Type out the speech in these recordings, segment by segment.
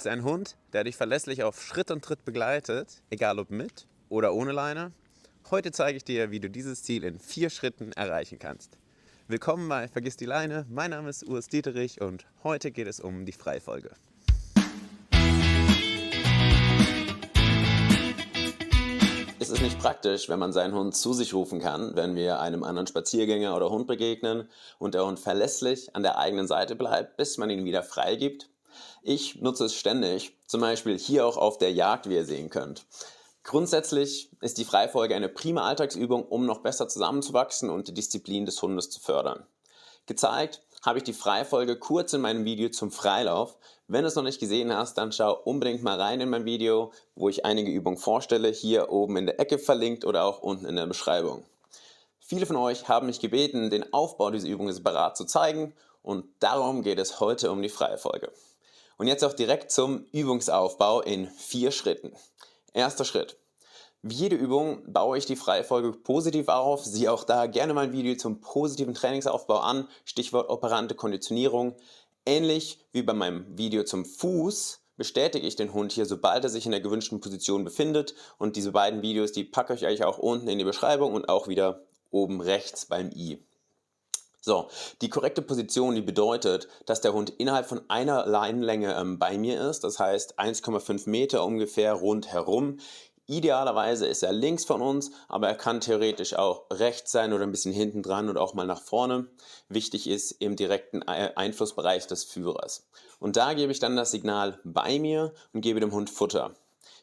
willst einen Hund, der dich verlässlich auf Schritt und Tritt begleitet, egal ob mit oder ohne Leine? Heute zeige ich dir, wie du dieses Ziel in 4 Schritten erreichen kannst. Willkommen bei Vergiss die Leine, mein Name ist Urs Dieterich und heute geht es um die Freifolge. Ist es nicht praktisch, wenn man seinen Hund zu sich rufen kann, wenn wir einem anderen Spaziergänger oder Hund begegnen und der Hund verlässlich an der eigenen Seite bleibt, bis man ihn wieder freigibt? Ich nutze es ständig, zum Beispiel hier auch auf der Jagd, wie ihr sehen könnt. Grundsätzlich ist die Freifolge eine prima Alltagsübung, um noch besser zusammenzuwachsen und die Disziplin des Hundes zu fördern. Gezeigt habe ich die Freifolge kurz in meinem Video zum Freilauf. Wenn du es noch nicht gesehen hast, dann schau unbedingt mal rein in mein Video, wo ich einige Übungen vorstelle, hier oben in der Ecke verlinkt oder auch unten in der Beschreibung. Viele von euch haben mich gebeten, den Aufbau dieser Übung separat zu zeigen und darum geht es heute um die Freifolge. Und jetzt auch direkt zum Übungsaufbau in 4 Schritten. Erster Schritt. Wie jede Übung baue ich die Freifolge positiv auf. Sieh auch da gerne mein Video zum positiven Trainingsaufbau an. Stichwort operante Konditionierung. Ähnlich wie bei meinem Video zum Fuß bestätige ich den Hund hier, sobald er sich in der gewünschten Position befindet. Und diese beiden Videos, die packe ich euch auch unten in die Beschreibung und auch wieder oben rechts beim i. So, die korrekte Position, die bedeutet, dass der Hund innerhalb von einer Leinenlänge bei mir ist, das heißt 1,5 Meter ungefähr rundherum. Idealerweise ist er links von uns, aber er kann theoretisch auch rechts sein oder ein bisschen hinten dran und auch mal nach vorne. Wichtig ist im direkten Einflussbereich des Führers. Und da gebe ich dann das Signal bei mir und gebe dem Hund Futter.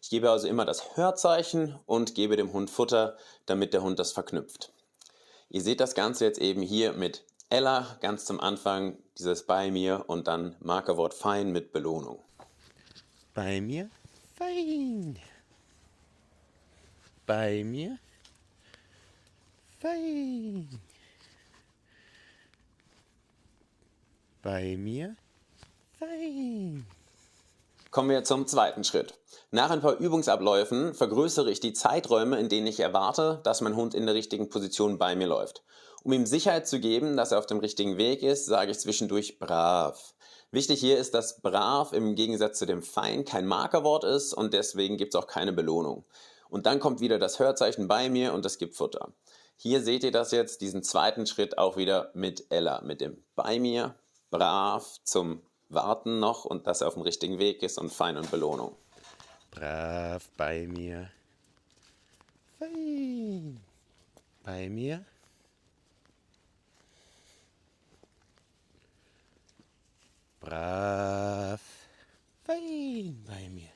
Ich gebe also immer das Hörzeichen und gebe dem Hund Futter, damit der Hund das verknüpft. Ihr seht das Ganze jetzt eben hier mit Ella, ganz zum Anfang, dieses bei mir und dann Markerwort fein mit Belohnung. Bei mir fein. Bei mir fein. Bei mir fein. Kommen wir zum zweiten Schritt. Nach ein paar Übungsabläufen vergrößere ich die Zeiträume, in denen ich erwarte, dass mein Hund in der richtigen Position bei mir läuft. Um ihm Sicherheit zu geben, dass er auf dem richtigen Weg ist, sage ich zwischendurch brav. Wichtig hier ist, dass brav im Gegensatz zu dem fein kein Markerwort ist und deswegen gibt es auch keine Belohnung. Und dann kommt wieder das Hörzeichen bei mir und das gibt Futter. Hier seht ihr das jetzt, diesen zweiten Schritt auch wieder mit Ella, mit dem bei mir, brav zum Warten noch und dass er auf dem richtigen Weg ist und fein und Belohnung. Brav bei mir. Fein. Bei mir. Brav. Fein bei mir.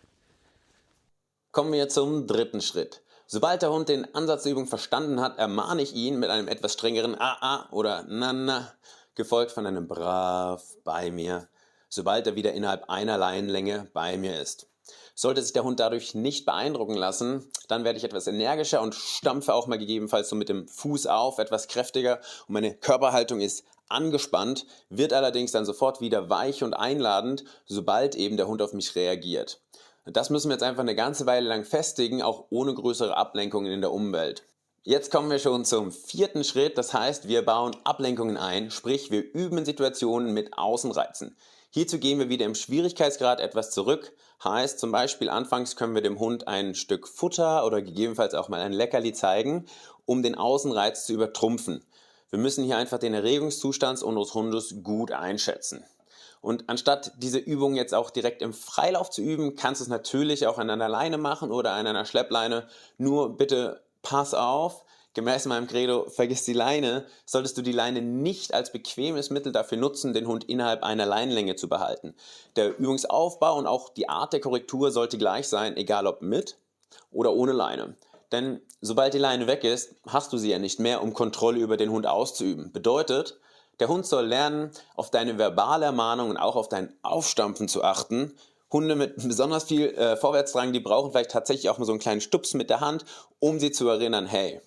Kommen wir zum dritten Schritt. Sobald der Hund den Ansatz der Übung verstanden hat, ermahne ich ihn mit einem etwas strengeren A oder Na, gefolgt von einem Brav bei mir, sobald er wieder innerhalb einer Leinenlänge bei mir ist. Sollte sich der Hund dadurch nicht beeindrucken lassen, dann werde ich etwas energischer und stampfe auch mal gegebenenfalls so mit dem Fuß auf, etwas kräftiger und meine Körperhaltung ist angespannt, wird allerdings dann sofort wieder weich und einladend, sobald eben der Hund auf mich reagiert. Das müssen wir jetzt einfach eine ganze Weile lang festigen, auch ohne größere Ablenkungen in der Umwelt. Jetzt kommen wir schon zum 4. Schritt, das heißt, wir bauen Ablenkungen ein, sprich wir üben in Situationen mit Außenreizen. Hierzu gehen wir wieder im Schwierigkeitsgrad etwas zurück, heißt zum Beispiel anfangs können wir dem Hund ein Stück Futter oder gegebenenfalls auch mal ein Leckerli zeigen, um den Außenreiz zu übertrumpfen. Wir müssen hier einfach den Erregungszustand unseres Hundes gut einschätzen. Und anstatt diese Übung jetzt auch direkt im Freilauf zu üben, kannst du es natürlich auch an einer Leine machen oder an einer Schleppleine. Nur bitte pass auf, gemäß meinem Credo, vergiss die Leine, solltest du die Leine nicht als bequemes Mittel dafür nutzen, den Hund innerhalb einer Leinenlänge zu behalten. Der Übungsaufbau und auch die Art der Korrektur sollte gleich sein, egal ob mit oder ohne Leine. Denn sobald die Leine weg ist, hast du sie ja nicht mehr, um Kontrolle über den Hund auszuüben. Bedeutet, der Hund soll lernen, auf deine verbale Ermahnung und auch auf dein Aufstampfen zu achten. Hunde mit besonders viel Vorwärtsdrang, die brauchen vielleicht tatsächlich auch mal so einen kleinen Stups mit der Hand, um sie zu erinnern, hey.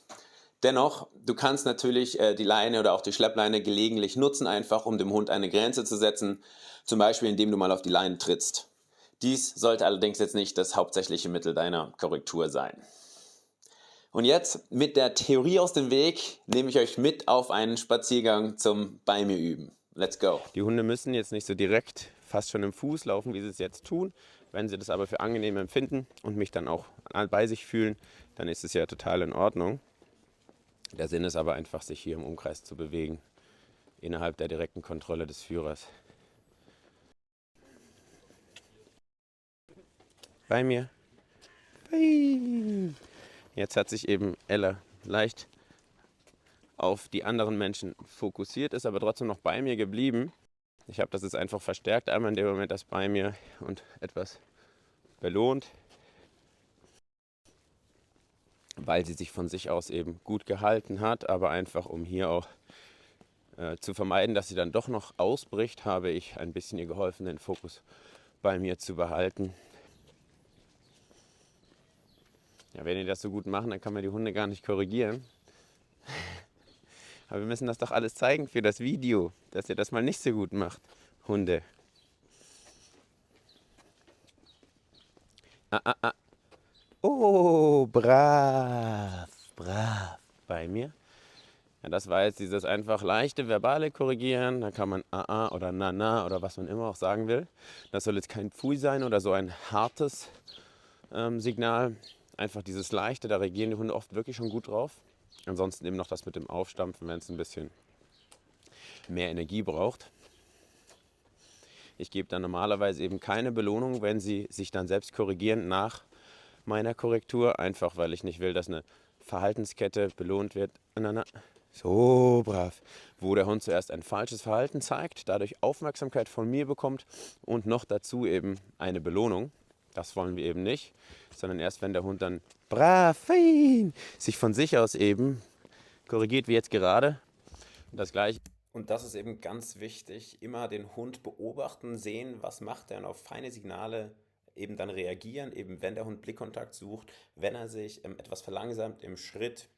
Dennoch, du kannst natürlich die Leine oder auch die Schleppleine gelegentlich nutzen, einfach um dem Hund eine Grenze zu setzen, zum Beispiel indem du mal auf die Leine trittst. Dies sollte allerdings jetzt nicht das hauptsächliche Mittel deiner Korrektur sein. Und jetzt mit der Theorie aus dem Weg nehme ich euch mit auf einen Spaziergang zum Bei mir üben. Let's go. Die Hunde müssen jetzt nicht so direkt fast schon im Fuß laufen, wie sie es jetzt tun. Wenn sie das aber für angenehm empfinden und mich dann auch bei sich fühlen, dann ist es ja total in Ordnung. Der Sinn ist aber einfach, sich hier im Umkreis zu bewegen, innerhalb der direkten Kontrolle des Führers. Bei mir. Jetzt hat sich eben Ella leicht auf die anderen Menschen fokussiert, ist aber trotzdem noch bei mir geblieben. Ich habe das jetzt einfach verstärkt, einmal in dem Moment das bei mir und etwas belohnt, weil sie sich von sich aus eben gut gehalten hat, aber einfach um hier auch zu vermeiden, dass sie dann doch noch ausbricht, habe ich ein bisschen ihr geholfen, den Fokus bei mir zu behalten. Ja, wenn die das so gut machen, dann kann man die Hunde gar nicht korrigieren. Aber wir müssen das doch alles zeigen für das Video, dass ihr das mal nicht so gut macht, Hunde. Oh, brav, brav. Bei mir. Ja, das war jetzt dieses einfach leichte verbale Korrigieren. Da kann man oder na oder was man immer auch sagen will. Das soll jetzt kein Pfui sein oder so ein hartes Signal. Einfach dieses leichte, da reagieren die Hunde oft wirklich schon gut drauf. Ansonsten eben noch das mit dem Aufstampfen, wenn es ein bisschen mehr Energie braucht. Ich gebe dann normalerweise eben keine Belohnung, wenn sie sich dann selbst korrigieren nach meiner Korrektur. Einfach weil ich nicht will, dass eine Verhaltenskette belohnt wird. So brav. Wo der Hund zuerst ein falsches Verhalten zeigt, dadurch Aufmerksamkeit von mir bekommt und noch dazu eben eine Belohnung. Das wollen wir eben nicht, sondern erst wenn der Hund dann brav, fein, sich von sich aus eben korrigiert, wie jetzt gerade. Und das gleiche. Und das ist eben ganz wichtig, immer den Hund beobachten, sehen, was macht er und auf feine Signale eben dann reagieren, eben wenn der Hund Blickkontakt sucht, wenn er sich etwas verlangsamt im Schritt,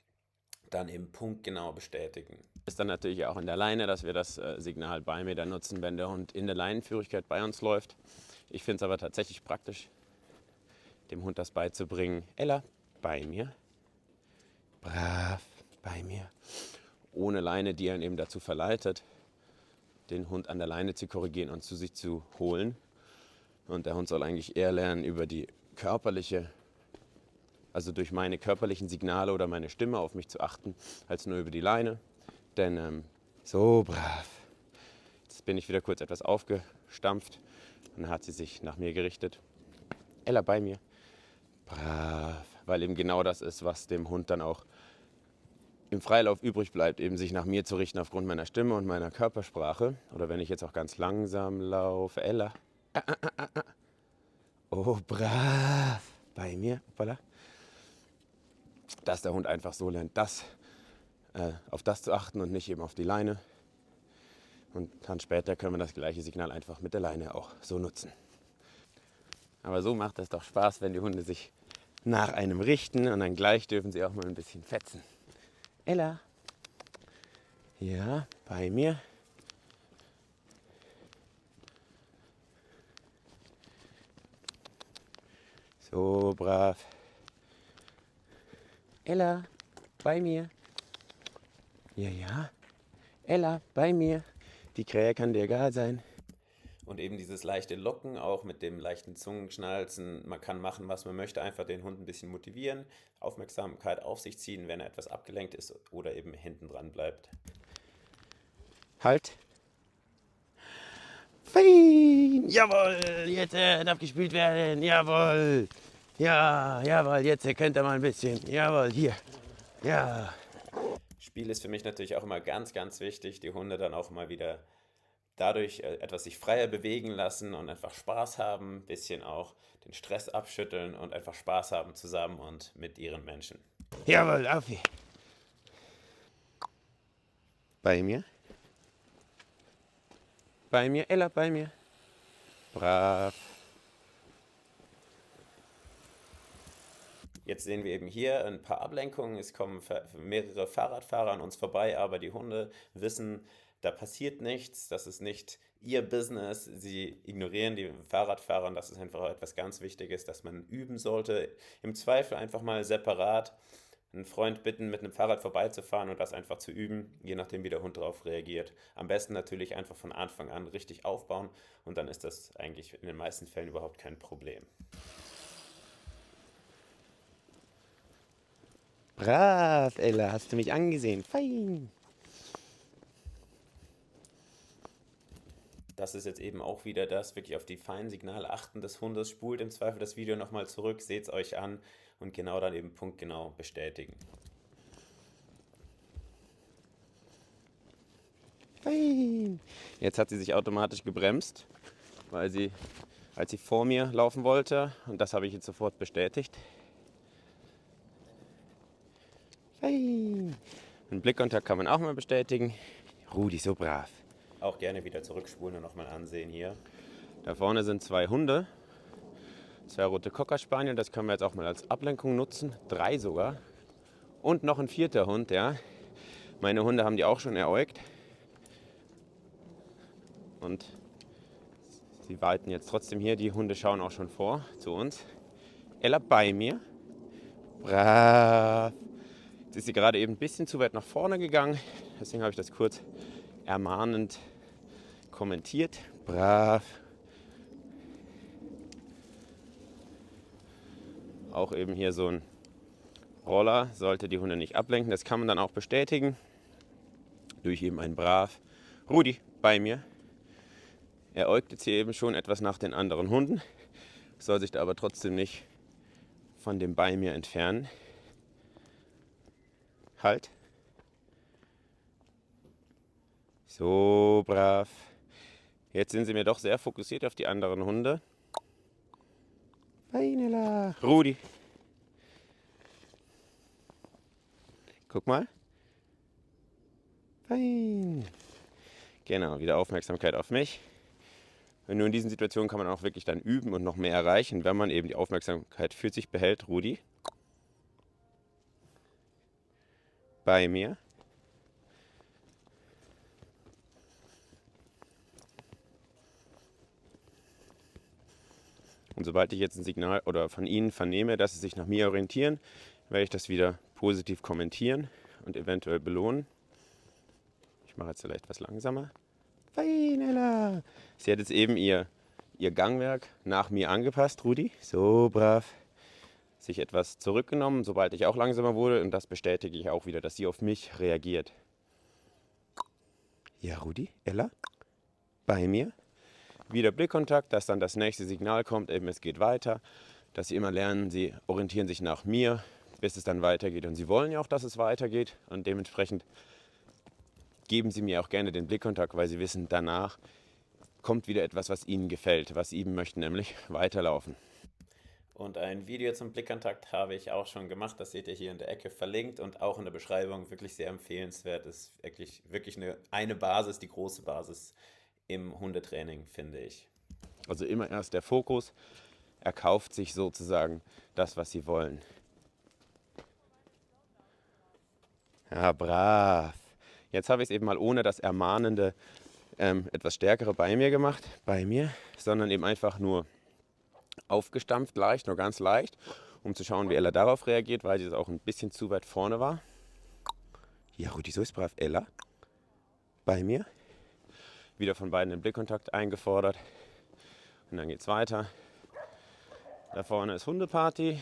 dann eben punktgenau bestätigen. Ist dann natürlich auch in der Leine, dass wir das Signal bei mir dann nutzen, wenn der Hund in der Leinenführigkeit bei uns läuft. Ich finde es aber tatsächlich praktisch, dem Hund das beizubringen. Ella, bei mir. Brav, bei mir. Ohne Leine, die einen eben dazu verleitet, den Hund an der Leine zu korrigieren und zu sich zu holen. Und der Hund soll eigentlich eher lernen, über die körperliche, also durch meine körperlichen Signale oder meine Stimme auf mich zu achten, als nur über die Leine. Denn so brav. Jetzt bin ich wieder kurz etwas aufgestampft und dann hat sie sich nach mir gerichtet. Ella, bei mir. Brav. Weil eben genau das ist, was dem Hund dann auch im Freilauf übrig bleibt, eben sich nach mir zu richten aufgrund meiner Stimme und meiner Körpersprache. Oder wenn ich jetzt auch ganz langsam laufe. Ella. Oh, brav. Bei mir. Hoppala. Dass der Hund einfach so lernt, auf das zu achten und nicht eben auf die Leine. Und dann später können wir das gleiche Signal einfach mit der Leine auch so nutzen. Aber so macht es doch Spaß, wenn die Hunde sich nach einem richten und dann gleich dürfen sie auch mal ein bisschen fetzen. Ella. Ja, bei mir. So brav. Ella, bei mir. Ja, ja. Ella, bei mir. Die Krähe kann dir egal sein. Und eben dieses leichte Locken, auch mit dem leichten Zungenschnalzen. Man kann machen, was man möchte, einfach den Hund ein bisschen motivieren, Aufmerksamkeit auf sich ziehen, wenn er etwas abgelenkt ist oder eben hinten dran bleibt. Halt. Fein. Jawohl, jetzt darf gespielt werden. Jawohl. Ja, jawohl, jetzt könnt ihr mal ein bisschen. Jawohl, hier. Ja. Spiel ist für mich natürlich auch immer ganz, ganz wichtig, die Hunde dann auch mal wieder dadurch etwas sich freier bewegen lassen und einfach Spaß haben, ein bisschen auch den Stress abschütteln und einfach Spaß haben zusammen und mit ihren Menschen. Jawohl, auf hier. Bei mir. Bei mir, Ella, bei mir. Brav. Jetzt sehen wir eben hier ein paar Ablenkungen. Es kommen mehrere Fahrradfahrer an uns vorbei, aber die Hunde wissen, da passiert nichts, das ist nicht ihr Business. Sie ignorieren die Fahrradfahrer und das ist einfach etwas ganz Wichtiges, das man üben sollte. Im Zweifel einfach mal separat einen Freund bitten, mit einem Fahrrad vorbeizufahren und das einfach zu üben, je nachdem, wie der Hund darauf reagiert. Am besten natürlich einfach von Anfang an richtig aufbauen und dann ist das eigentlich in den meisten Fällen überhaupt kein Problem. Brav, Ella, hast du mich angesehen? Fein. Das ist jetzt eben auch wieder das, wirklich auf die feinen Signale achten des Hundes, spult im Zweifel das Video nochmal zurück, seht es euch an und genau dann eben punktgenau bestätigen. Fein. Jetzt hat sie sich automatisch gebremst, als sie vor mir laufen wollte. Und das habe ich jetzt sofort bestätigt. Fein. Einen Blickkontakt kann man auch mal bestätigen. Rudi, so brav. Auch gerne wieder zurückspulen und nochmal ansehen hier. Da vorne sind 2 Hunde. 2 rote Cocker Spaniel, das können wir jetzt auch mal als Ablenkung nutzen. 3 sogar. Und noch ein 4. Hund, ja. Meine Hunde haben die auch schon eräugt. Und sie walten jetzt trotzdem hier. Die Hunde schauen auch schon vor zu uns. Ella bei mir. Brav. Jetzt ist sie gerade eben ein bisschen zu weit nach vorne gegangen. Deswegen habe ich das kurz ermahnend kommentiert. Brav. Auch eben hier so ein Roller sollte die Hunde nicht ablenken. Das kann man dann auch bestätigen. Durch eben ein Brav. Rudi bei mir. Er äugt jetzt hier eben schon etwas nach den anderen Hunden. Soll sich da aber trotzdem nicht von dem bei mir entfernen. Halt. So brav. Jetzt sind sie mir doch sehr fokussiert auf die anderen Hunde. Feinela. Rudi. Guck mal. Fein. Genau, wieder Aufmerksamkeit auf mich. Und nur in diesen Situationen kann man auch wirklich dann üben und noch mehr erreichen, wenn man eben die Aufmerksamkeit für sich behält. Rudi. Bei mir. Und sobald ich jetzt ein Signal oder von Ihnen vernehme, dass Sie sich nach mir orientieren, werde ich das wieder positiv kommentieren und eventuell belohnen. Ich mache jetzt vielleicht etwas langsamer. Feinella. Sie hat jetzt eben ihr Gangwerk nach mir angepasst, Rudi. So brav. Sich etwas zurückgenommen, sobald ich auch langsamer wurde. Und das bestätige ich auch wieder, dass sie auf mich reagiert. Ja, Rudi, Ella, bei mir. Wieder Blickkontakt, dass dann das nächste Signal kommt, eben es geht weiter. Dass sie immer lernen, sie orientieren sich nach mir, bis es dann weitergeht. Und sie wollen ja auch, dass es weitergeht. Und dementsprechend geben sie mir auch gerne den Blickkontakt, weil sie wissen, danach kommt wieder etwas, was ihnen gefällt, was sie eben möchten, nämlich weiterlaufen. Und ein Video zum Blickkontakt habe ich auch schon gemacht, das seht ihr hier in der Ecke verlinkt und auch in der Beschreibung, wirklich sehr empfehlenswert. Ist wirklich eine Basis, die große Basis im Hundetraining, finde ich. Also immer erst der Fokus, er kauft sich sozusagen das, was sie wollen. Ja, brav. Jetzt habe ich es eben mal ohne das Ermahnende etwas stärkere bei mir gemacht, sondern eben einfach nur aufgestampft, leicht, nur ganz leicht, um zu schauen, wie Ella darauf reagiert, weil sie es auch ein bisschen zu weit vorne war. Ja, Rudi, so ist brav. Ella, bei mir. Wieder von beiden den Blickkontakt eingefordert. Und dann geht es weiter. Da vorne ist Hundeparty.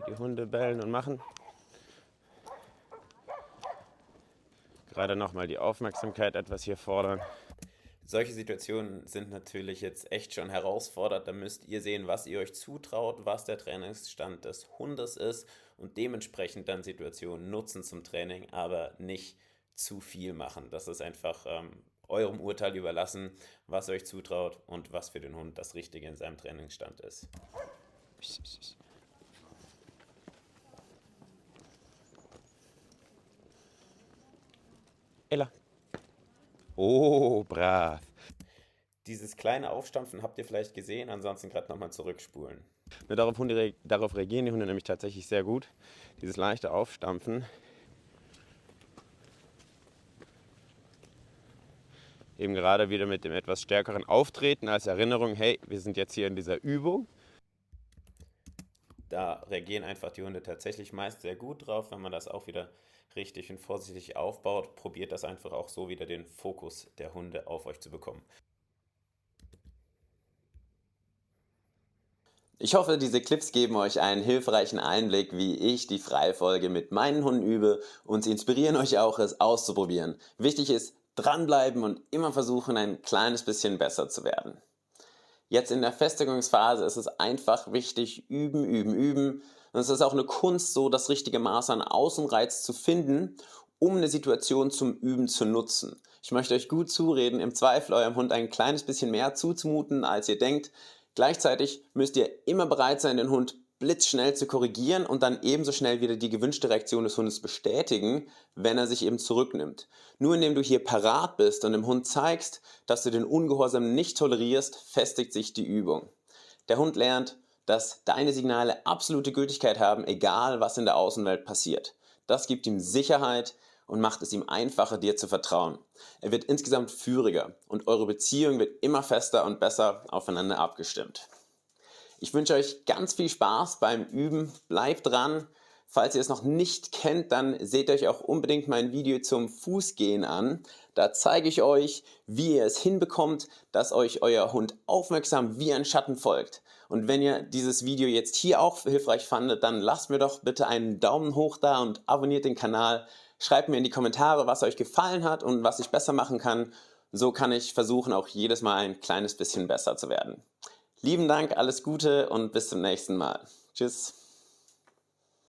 Die Hunde bellen und machen. Gerade nochmal die Aufmerksamkeit etwas hier fordern. Solche Situationen sind natürlich jetzt echt schon herausfordernd. Da müsst ihr sehen, was ihr euch zutraut, was der Trainingsstand des Hundes ist und dementsprechend dann Situationen nutzen zum Training, aber nicht zu viel machen. Das ist einfach eurem Urteil überlassen, was ihr euch zutraut und was für den Hund das Richtige in seinem Trainingsstand ist. Ella. Oh, brav. Dieses kleine Aufstampfen habt ihr vielleicht gesehen, ansonsten gerade nochmal zurückspulen. Darauf reagieren die Hunde nämlich tatsächlich sehr gut. Dieses leichte Aufstampfen. Eben gerade wieder mit dem etwas stärkeren Auftreten als Erinnerung, hey, wir sind jetzt hier in dieser Übung. Da reagieren einfach die Hunde tatsächlich meist sehr gut drauf, wenn man das auch wieder richtig und vorsichtig aufbaut. Probiert das einfach auch so wieder den Fokus der Hunde auf euch zu bekommen. Ich hoffe, diese Clips geben euch einen hilfreichen Einblick, wie ich die Freifolge mit meinen Hunden übe, und sie inspirieren euch auch, es auszuprobieren. Wichtig ist, dranbleiben und immer versuchen, ein kleines bisschen besser zu werden. Jetzt in der Festigungsphase ist es einfach wichtig, üben, üben, üben. Und es ist auch eine Kunst, so das richtige Maß an Außenreiz zu finden, um eine Situation zum Üben zu nutzen. Ich möchte euch gut zureden, im Zweifel eurem Hund ein kleines bisschen mehr zuzumuten, als ihr denkt. Gleichzeitig müsst ihr immer bereit sein, den Hund blitzschnell zu korrigieren und dann ebenso schnell wieder die gewünschte Reaktion des Hundes bestätigen, wenn er sich eben zurücknimmt. Nur indem du hier parat bist und dem Hund zeigst, dass du den Ungehorsam nicht tolerierst, festigt sich die Übung. Der Hund lernt, dass deine Signale absolute Gültigkeit haben, egal was in der Außenwelt passiert. Das gibt ihm Sicherheit und macht es ihm einfacher, dir zu vertrauen. Er wird insgesamt führiger und eure Beziehung wird immer fester und besser aufeinander abgestimmt. Ich wünsche euch ganz viel Spaß beim Üben. Bleibt dran. Falls ihr es noch nicht kennt, dann seht euch auch unbedingt mein Video zum Fußgehen an. Da zeige ich euch, wie ihr es hinbekommt, dass euch euer Hund aufmerksam wie ein Schatten folgt. Und wenn ihr dieses Video jetzt hier auch hilfreich fandet, dann lasst mir doch bitte einen Daumen hoch da und abonniert den Kanal. Schreibt mir in die Kommentare, was euch gefallen hat und was ich besser machen kann. So kann ich versuchen, auch jedes Mal ein kleines bisschen besser zu werden. Lieben Dank, alles Gute und bis zum nächsten Mal. Tschüss.